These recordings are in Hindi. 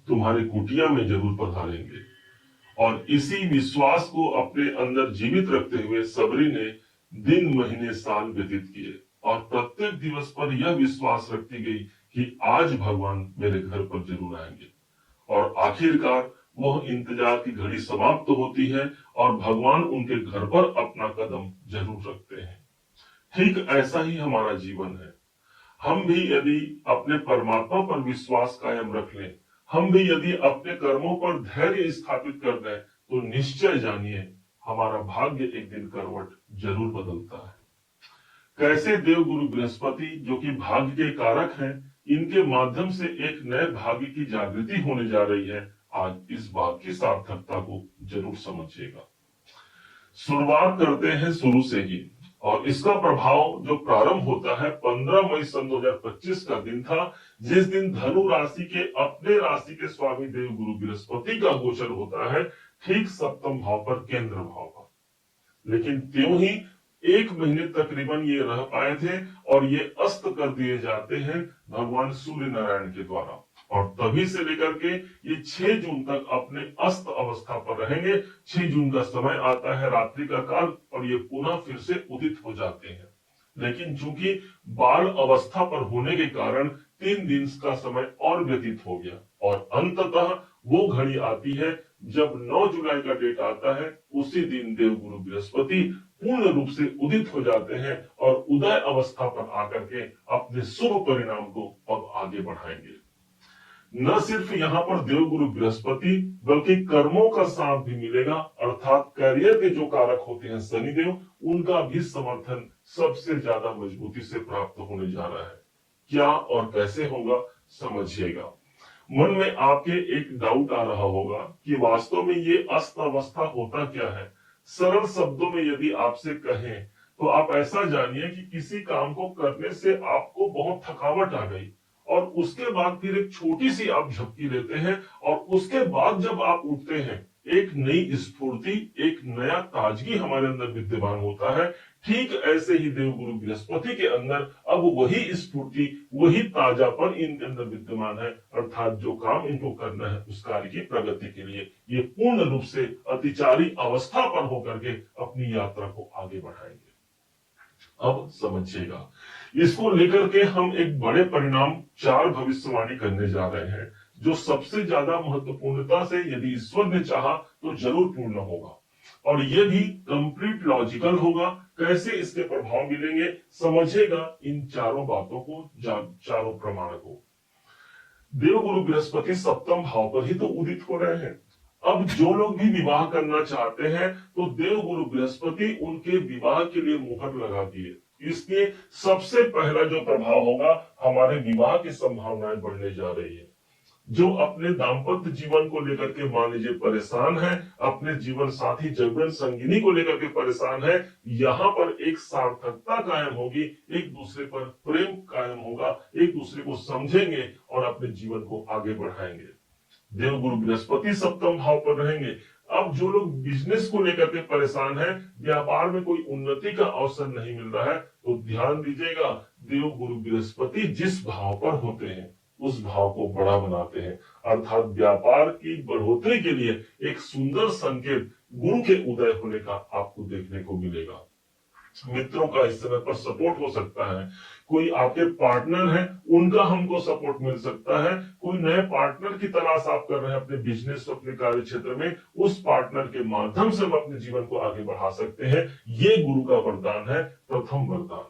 तुम्हारे कुटिया में जरूर पधारेंगे। और इसी विश्वास को अपने अंदर जीवित रखते हुए सबरी ने दिन महीने साल व्यतीत किए और प्रत्येक दिवस पर यह विश्वास रखती गई कि आज भगवान मेरे घर पर जरूर आएंगे। और आखिरकार वह इंतजार की घड़ी समाप्त होती है और भगवान उनके घर पर अपना कदम जरूर रखते हैं। ठीक ऐसा ही हमारा जीवन है। हम भी यदि अपने परमात्मा पर विश्वास कायम रख लें, हम भी यदि अपने कर्मों पर धैर्य स्थापित कर दें, तो निश्चय जानिए हमारा भाग्य एक दिन करवट जरूर बदलता है। कैसे देव गुरु बृहस्पति जो कि भाग्य के कारक हैं, इनके माध्यम से एक नए भाग्य की जागृति होने जा रही है, आज इस बात की सार्थकता को जरूर समझिएगा। शुरुआत करते हैं शुरू से ही, और इसका प्रभाव जो प्रारंभ होता है 15 मई सन 2025 का दिन था, जिस दिन धनु राशि के अपने राशि के स्वामी देव गुरु बृहस्पति का गोचर होता है, ठीक सप्तम भाव पर, केंद्र भाव पर। लेकिन त्यों ही एक महीने तकरीबन ये रह पाए थे और ये अस्त कर दिए जाते हैं भगवान सूर्य नारायण के द्वारा। और तभी से लेकर के ये 6 जून तक अपने अस्त अवस्था पर रहेंगे। 6 जून का समय आता है रात्रि का काल और ये पुनः फिर से उदित हो जाते हैं। लेकिन चूंकि बाल अवस्था पर होने के कारण 3 दिन का समय और व्यतीत हो गया और अंततः वो घड़ी आती है जब 9 जुलाई का डेट आता है, उसी दिन देव गुरु बृहस्पति पूर्ण रूप से उदित हो जाते हैं और उदय अवस्था पर आकर के अपने शुभ परिणाम को अब आगे बढ़ाएंगे। न सिर्फ यहाँ पर देव गुरु बृहस्पति बल्कि कर्मों का साथ भी मिलेगा, अर्थात करियर के जो कारक होते हैं शनिदेव, उनका भी समर्थन सबसे ज्यादा मजबूती से प्राप्त होने जा रहा है। क्या और कैसे होगा समझिएगा। मन में आपके एक डाउट आ रहा होगा कि वास्तव में ये अस्त अवस्था होता क्या है। सरल शब्दों में यदि आपसे कहें तो आप ऐसा जानिए कि किसी काम को करने से आपको बहुत थकावट आ गई और उसके बाद फिर एक छोटी सी आप झपकी लेते हैं और उसके बाद जब आप उठते हैं, एक नई स्फूर्ति, एक नया ताजगी हमारे अंदर विद्यमान होता है। ठीक ऐसे ही देव गुरु बृहस्पति के अंदर अब वही स्फूर्ति, वही ताजापन इनके अंदर विद्यमान है, अर्थात जो काम इनको करना है उस कार्य की प्रगति के लिए ये पूर्ण रूप से अतिचारी अवस्था पर होकर के अपनी यात्रा को आगे बढ़ाएंगे। अब समझिएगा, इसको लेकर के हम एक बड़े परिणाम 4 भविष्यवाणी करने जा रहे हैं, जो सबसे ज्यादा महत्वपूर्णता से यदि ईश्वर ने चाहा तो जरूर पूर्ण होगा और ये भी कंप्लीट लॉजिकल होगा। कैसे इसके प्रभाव मिलेंगे समझेगा इन चारों बातों को, चारों प्रमाण को। देव गुरु बृहस्पति सप्तम भाव पर ही तो उदित हो रहे हैं। अब जो लोग भी विवाह करना चाहते हैं तो देव गुरु बृहस्पति उनके विवाह के लिए मुहर लगा दिए। इसलिए सबसे पहला जो प्रभाव होगा, हमारे विवाह की संभावनाएं बढ़ने जा रही है। जो अपने दाम्पत्य जीवन को लेकर के मान लीजिए परेशान है, अपने जीवन साथी जीवन संगिनी को लेकर के परेशान है, यहाँ पर एक सार्थकता कायम होगी, एक दूसरे पर प्रेम कायम होगा, एक दूसरे को समझेंगे और अपने जीवन को आगे बढ़ाएंगे। देव गुरु बृहस्पति सप्तम भाव पर रहेंगे। अब जो लोग बिजनेस को लेकर के परेशान हैं, व्यापार में कोई उन्नति का अवसर नहीं मिल रहा है, तो ध्यान दीजिएगा, देव गुरु बृहस्पति जिस भाव पर होते हैं उस भाव को बड़ा बनाते हैं, अर्थात व्यापार की बढ़ोतरी के लिए एक सुंदर संकेत गुरु के उदय होने का आपको देखने को मिलेगा। मित्रों का इस समय पर सपोर्ट हो सकता है, कोई आपके पार्टनर है उनका हमको सपोर्ट मिल सकता है, कोई नए पार्टनर की तलाश आप कर रहे हैं अपने बिजनेस अपने कार्य क्षेत्र में, उस पार्टनर के माध्यम से हम अपने जीवन को आगे बढ़ा सकते हैं। ये गुरु का वरदान है, प्रथम वरदान।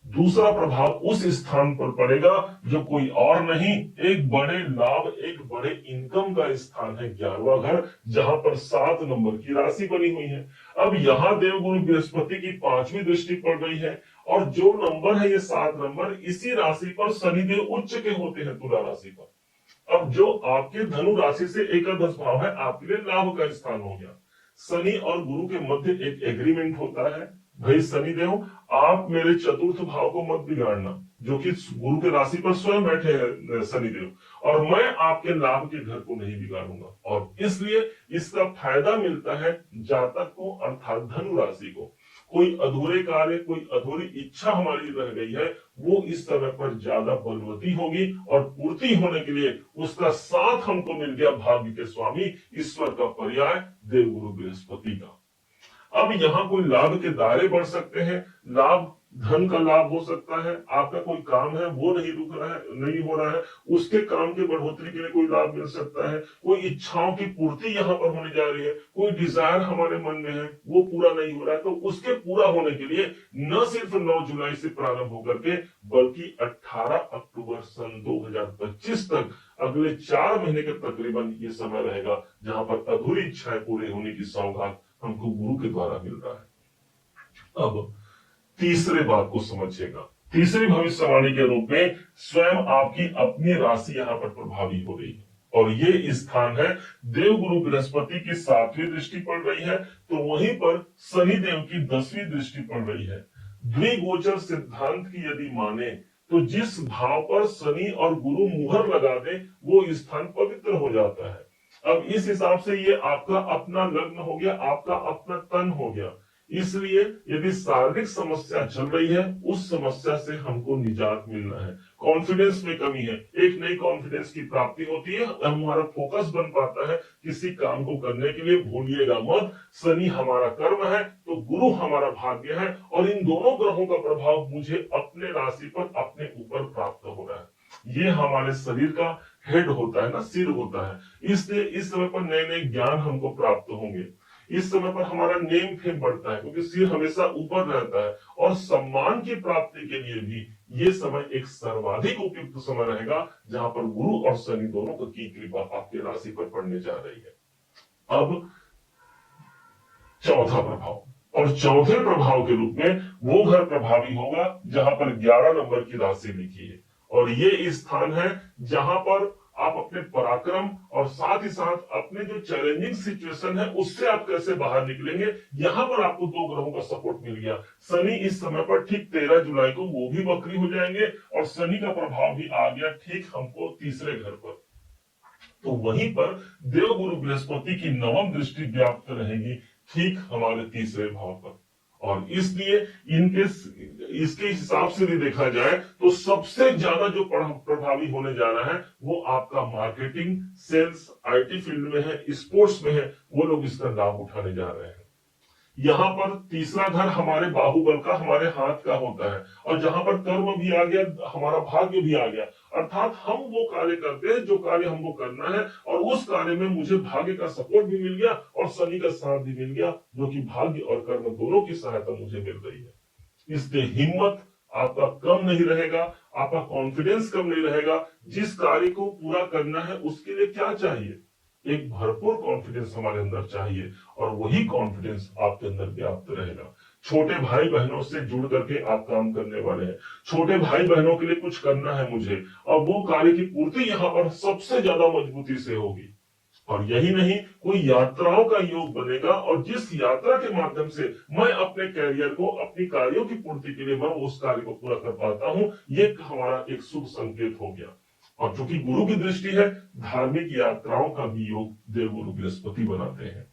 दूसरा प्रभाव उस स्थान पर पड़ेगा जो कोई और नहीं, एक बड़े लाभ, एक बड़े इनकम का स्थान है 11वां घर, जहां पर 7 नंबर की राशि बनी हुई है। अब यहाँ देव गुरु बृहस्पति की 5वीं दृष्टि पड़ गई है और जो नंबर है ये 7 नंबर, इसी राशि पर शनिदेव उच्च के होते हैं तुला राशि पर। अब जो आपके धनु राशि से एकादश भाव है, आपके लिए लाभ का स्थान हो गया। शनि और गुरु के मध्य एक एग्रीमेंट होता है, भाई शनिदेव आप मेरे चतुर्थ भाव को मत बिगाड़ना, जो कि गुरु के राशि पर स्वयं बैठे हैं शनिदेव, और मैं आपके लाभ के घर को नहीं बिगाड़ूंगा। और इसलिए इसका फायदा मिलता है जातक को, अर्थात धनु राशि को। कोई अधूरे कार्य, कोई अधूरी इच्छा हमारी रह गई है, वो इस समय पर ज्यादा बलवती होगी और पूर्ति होने के लिए उसका साथ हमको मिल गया भाग्य के स्वामी ईश्वर का पर्याय देवगुरु बृहस्पति का। अब यहाँ कोई लाभ के दायरे बढ़ सकते हैं, लाभ धन का लाभ हो सकता है, आपका कोई काम है वो नहीं रुक रहा है, नहीं हो रहा है, उसके काम की बढ़ोतरी के लिए कोई लाभ मिल सकता है, कोई इच्छाओं की पूर्ति यहाँ पर होने जा रही है, कोई डिजायर हमारे मन में है वो पूरा नहीं हो रहा है, तो उसके पूरा होने के लिए न सिर्फ 9 जुलाई से प्रारंभ होकर के बल्कि 18 अक्टूबर सन 2025 तक अगले 4 महीने के तकरीबन ये समय रहेगा जहां पर अधूरी इच्छाएं पूरी होने की सौगात हमको गुरु के द्वारा मिल रहा है। अब तीसरे बात को समझिएगा, तीसरी भविष्यवाणी के रूप में स्वयं आपकी अपनी राशि यहाँ पर प्रभावी हो रही है और ये स्थान है देवगुरु बृहस्पति की 7वीं दृष्टि पड़ रही है, तो वहीं पर शनि देव की 10वीं दृष्टि पड़ रही है। द्विगोचर सिद्धांत की यदि माने तो जिस भाव पर शनि और गुरु मुहर लगा दे वो स्थान पवित्र हो जाता है। अब इस हिसाब से ये आपका अपना लग्न हो गया, आपका अपना तन हो गया। इसलिए यदि शारीरिक समस्या चल रही है उस समस्या से हमको निजात मिलना है। कॉन्फिडेंस में कमी है, एक नई कॉन्फिडेंस की प्राप्ति होती है, हमारा फोकस बन पाता है किसी काम को करने के लिए। भूलिएगा मत, शनि हमारा कर्म है तो गुरु हमारा भाग्य है और इन दोनों ग्रहों का प्रभाव मुझे अपने राशि पर अपने ऊपर प्राप्त हो रहा है। ये हमारे शरीर का हेड होता है ना, सिर होता है। इसलिए इस समय पर नए नए ज्ञान हमको प्राप्त होंगे, इस समय पर हमारा नेम फेम बढ़ता है क्योंकि सिर हमेशा ऊपर रहता है और सम्मान की प्राप्ति के लिए भी ये समय एक सर्वाधिक उपयुक्त समय रहेगा जहां पर गुरु और शनि दोनों की कृपा आपकी राशि पर पड़ने जा रही है। अब चौथा प्रभाव, और चौथे प्रभाव के रूप में वो घर प्रभावी होगा जहां पर 11 नंबर की राशि लिखी है और ये स्थान है जहां पर आप अपने पराक्रम और साथ ही साथ अपने जो चैलेंजिंग सिचुएशन है उससे आप कैसे बाहर निकलेंगे। यहां पर आपको 2 ग्रहों का सपोर्ट मिल गया। शनि इस समय पर ठीक 13 जुलाई को वो भी वक्री हो जाएंगे और शनि का प्रभाव भी आ गया ठीक हमको तीसरे घर पर। तो वहीं पर देवगुरु बृहस्पति की 9वीं दृष्टि व्याप्त रहेगी ठीक हमारे तीसरे भाव पर और इसलिए इसके हिसाब से भी देखा जाए तो सबसे ज्यादा जो प्रभावी होने जा रहा है वो आपका मार्केटिंग, सेल्स, आईटी फील्ड में है, स्पोर्ट्स में है, वो लोग इसका लाभ उठाने जा रहे हैं। यहाँ पर तीसरा घर हमारे बाहुबल का, हमारे हाथ का होता है और जहां पर कर्म भी आ गया, हमारा भाग्य भी आ गया, अर्थात हम वो कार्य करते हैं जो कार्य हमको करना है और उस कार्य में मुझे भाग्य का सपोर्ट भी मिल गया और शनि का साथ भी मिल गया, जो कि भाग्य और कर्म दोनों की सहायता मुझे मिल रही है। इसलिए हिम्मत आपका कम नहीं रहेगा, आपका कॉन्फिडेंस कम नहीं रहेगा। जिस कार्य को पूरा करना है उसके लिए क्या चाहिए, एक भरपूर कॉन्फिडेंस हमारे अंदर चाहिए और वही कॉन्फिडेंस आपके अंदर व्याप्त रहेगा। छोटे भाई बहनों से जुड़ करके आप काम करने वाले हैं, छोटे भाई बहनों के लिए कुछ करना है मुझे और वो कार्य की पूर्ति यहाँ पर सबसे ज्यादा मजबूती से होगी। और यही नहीं, कोई यात्राओं का योग बनेगा और जिस यात्रा के माध्यम से मैं अपने कैरियर को, अपनी कार्यों की पूर्ति के लिए मैं उस कार्य को पूरा कर पाता हूं, ये हमारा एक शुभ संकेत हो गया। और चूंकि गुरु की दृष्टि है, धार्मिक यात्राओं का भी योग देवगुरु बृहस्पति बनाते हैं।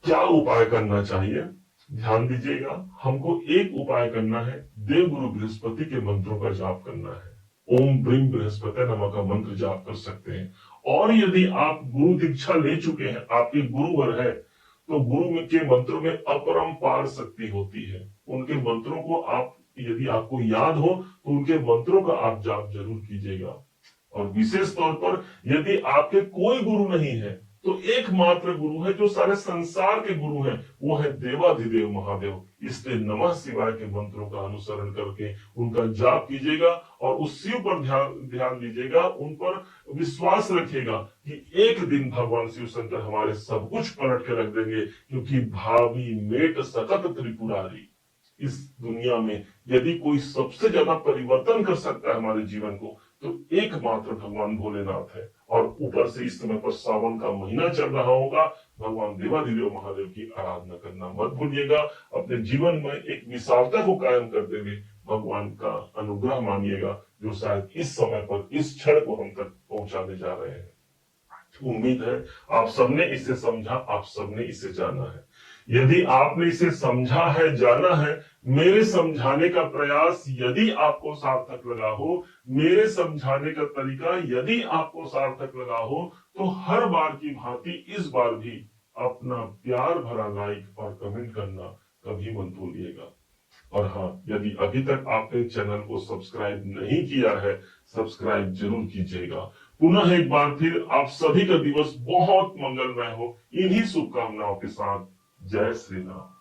क्या उपाय करना चाहिए, ध्यान दीजिएगा। हमको एक उपाय करना है, देवगुरु बृहस्पति के मंत्रों का जाप करना है। ओम ब्रीम बृहस्पति नमः का मंत्र जाप कर सकते हैं। और यदि आप गुरु दीक्षा ले चुके हैं, आपके गुरुवर है, तो गुरु के मंत्रों में अपरंपार शक्ति होती है। उनके मंत्रों को आप, यदि आपको याद हो तो उनके मंत्रों का आप जाप जरूर कीजिएगा। और विशेष तौर पर यदि आपके कोई गुरु नहीं है तो एकमात्र गुरु है जो सारे संसार के गुरु हैं, वो है देवाधिदेव महादेव। इसलिए नमः शिवाय के मंत्रों का अनुसरण करके उनका जाप कीजिएगा और उस शिव पर ध्यान दीजिएगा, उन पर विश्वास रखिएगा कि एक दिन भगवान शिव शंकर हमारे सब कुछ पलट के रख देंगे, क्योंकि भावी मेट सकत त्रिपुरारी। इस दुनिया में यदि कोई सबसे ज्यादा परिवर्तन कर सकता है हमारे जीवन को, तो एकमात्र भगवान भोलेनाथ है। और ऊपर से इस समय पर सावन का महीना चल रहा होगा, भगवान देवाधिदेव महादेव की आराधना करना मत भूलिएगा। अपने जीवन में एक विशालता को कायम करते हुए भगवान का अनुग्रह मानिएगा, जो शायद इस समय पर, इस क्षण को हम तक पहुंचाने जा रहे हैं। उम्मीद है आप सबने इसे समझा, आप सबने इसे जाना है। यदि आपने इसे समझा है, जाना है, मेरे समझाने का प्रयास यदि आपको सार्थक लगा हो, मेरे समझाने का तरीका यदि आपको सार्थक लगा हो, तो हर बार की भांति इस बार भी अपना प्यार भरा लाइक और कमेंट करना कभी मत भूलिएगा। और हाँ, यदि अभी तक आपने चैनल को सब्सक्राइब नहीं किया है, सब्सक्राइब जरूर कीजिएगा। पुनः एक बार फिर आप सभी का दिवस बहुत मंगलमय हो, इन्हीं शुभकामनाओं के साथ। जय श्री राम।